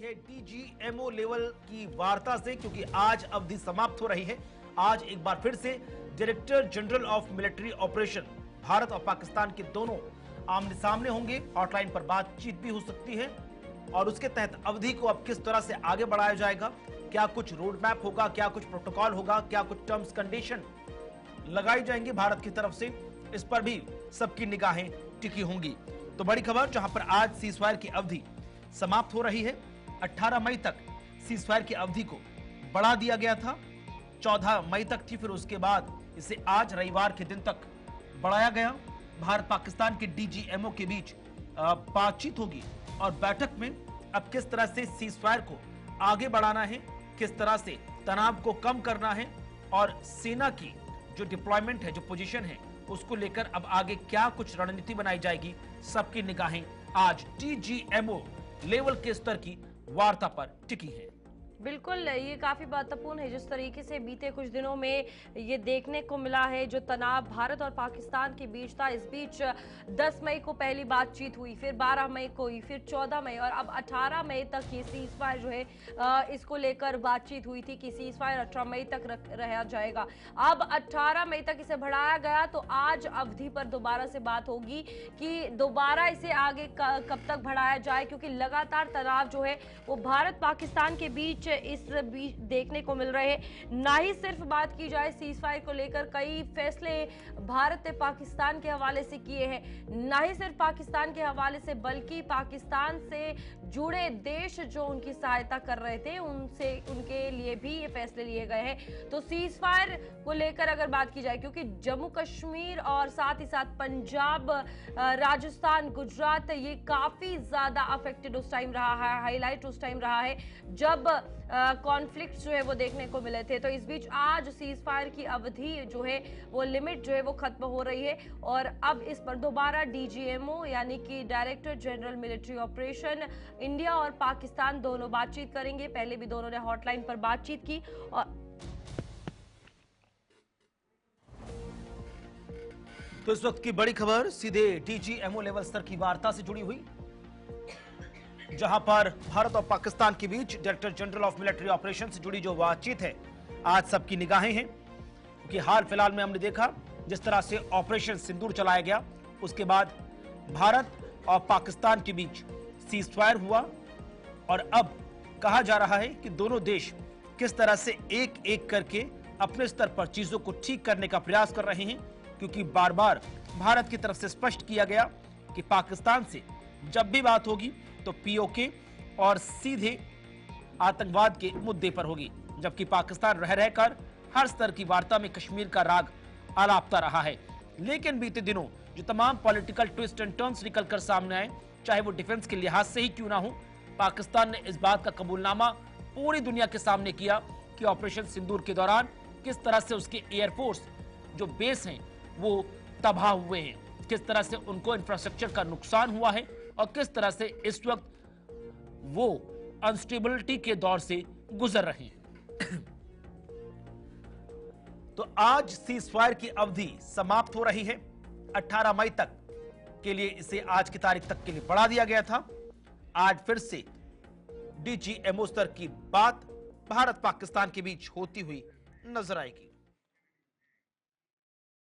है DGMO level की वार्ता से, क्योंकि आज अवधि समाप्त हो रही है। आज एक बार फिर से director general of military operation Bharat और पाकिस्तान के दोनों आमने सामने होंगे। हॉटलाइन पर बातचीत भी हो सकती है और उसके तहत अवधि को अब किस तरह से आगे बढ़ाया जाएगा, क्या कुछ रोड मैप होगा, क्या कुछ प्रोटोकॉल होगा, क्या कुछ टर्म्स कंडीशन लगाई जाएंगी भारत की तरफ से, इस पर भी सबकी निगाहें टिकी होंगी। तो बड़ी खबर, जहां पर आज सीजफायर की अवधि समाप्त हो रही है। 18 मई तक सीजफायर की अवधि को बढ़ा दिया गया था, 14 मई तक थी, फिर उसके बाद इसे आज रविवार के दिन तक बढ़ाया गया। भारत पाकिस्तान के डीजीएमओ के बीच बातचीत होगी और बैठक में अब किस तरह से सीजफायर को आगे बढ़ाना है, किस तरह से तनाव को कम करना है और सेना की जो डिप्लॉयमेंट है, जो पोजीशन है, उसको लेकर अब आगे क्या कुछ रणनीति बनाई जाएगी, सबकी निगाहें आज डीजीएमओ लेवल के स्तर की वार्ता पर टिकी है। बिल्कुल, ये काफ़ी महत्वपूर्ण है जिस तरीके से बीते कुछ दिनों में ये देखने को मिला है जो तनाव भारत और पाकिस्तान के बीच था। इस बीच 10 मई को पहली बातचीत हुई, फिर 12 मई को हुई, फिर 14 मई और अब 18 मई तक ये सीजफायर जो है इसको लेकर बातचीत हुई थी कि सीजफायर 18 मई तक रहा जाएगा। अब 18 मई तक इसे बढ़ाया गया, तो आज अवधि पर दोबारा से बात होगी कि दोबारा इसे आगे कब तक बढ़ाया जाए, क्योंकि लगातार तनाव जो है वो भारत पाकिस्तान के बीच इस बीच देखने को मिल रहे हैं। ना ही सिर्फ बात की जाए सीजफायर को लेकर, कई फैसले भारत ने पाकिस्तान के हवाले से किए हैं, ना ही सिर्फ पाकिस्तान के हवाले से बल्कि पाकिस्तान से जुड़े देश जो उनकी सहायता कर रहे थे उनसे, उनके लिए भी ये फैसले लिए गए हैं। तो सीजफायर को लेकर अगर बात की जाए, क्योंकि जम्मू कश्मीर और साथ ही साथ पंजाब, राजस्थान, गुजरात, ये काफी ज्यादा अफेक्टेड उस टाइम रहा है, हाईलाइट उस टाइम रहा है जब कॉन्फ्लिक्ट जो है वो देखने को मिले थे। तो इस बीच आज सीजफायर की अवधि जो है वो लिमिट जो है वो खत्म हो रही है और अब इस पर दोबारा डीजीएमओ यानी कि director general military operation India और पाकिस्तान दोनों बातचीत करेंगे। पहले भी दोनों ने हॉटलाइन पर बातचीत की और तो इस वक्त की बड़ी खबर सीधे डीजीएमओ लेवल स्तर की वार्ता से जुड़ी हुई, जहां पर भारत और पाकिस्तान के बीच director general of military operation से जुड़ी जो बातचीत है, आज सबकी निगाहें हैं। क्योंकि हाल फिलहाल में हमने देखा जिस तरह से ऑपरेशन सिंदूर चलाया गया, उसके बाद भारत और पाकिस्तान के बीच सीजफायर हुआ और अब कहा जा रहा है कि दोनों देश किस तरह से एक एक करके अपने स्तर पर चीजों को ठीक करने का प्रयास कर रहे हैं। क्योंकि बार बार भारत की तरफ से स्पष्ट किया गया कि पाकिस्तान से जब भी बात होगी तो पीओके और सीधे आतंकवाद के मुद्दे पर होगी, जबकि पाकिस्तान रह रहकर हर स्तर की वार्ता में कश्मीर का राग आलापता रहा है। लेकिन बीते दिनों जो तमाम पॉलिटिकल ट्विस्ट एंड टर्न्स निकलकर सामने आए, चाहे वो डिफेंस के लिहाज से ही क्यों ना हो, पाकिस्तान ने इस बात का कबूलनामा पूरी दुनिया के सामने किया कि ऑपरेशन सिंदूर के दौरान किस तरह से उसके एयरफोर्स जो बेस हैं वो तबाह हुए हैं, किस तरह से उनको इंफ्रास्ट्रक्चर का नुकसान हुआ है और किस तरह से इस वक्त वो अनस्टेबिलिटी के दौर से गुजर रहे हैं। तो आज सीजफायर की अवधि समाप्त हो रही है। 18 मई तक के लिए इसे आज की तारीख तक के लिए बढ़ा दिया गया था। आज फिर से डीजीएमओ स्तर की बात भारत पाकिस्तान के बीच होती हुई नजर आएगी।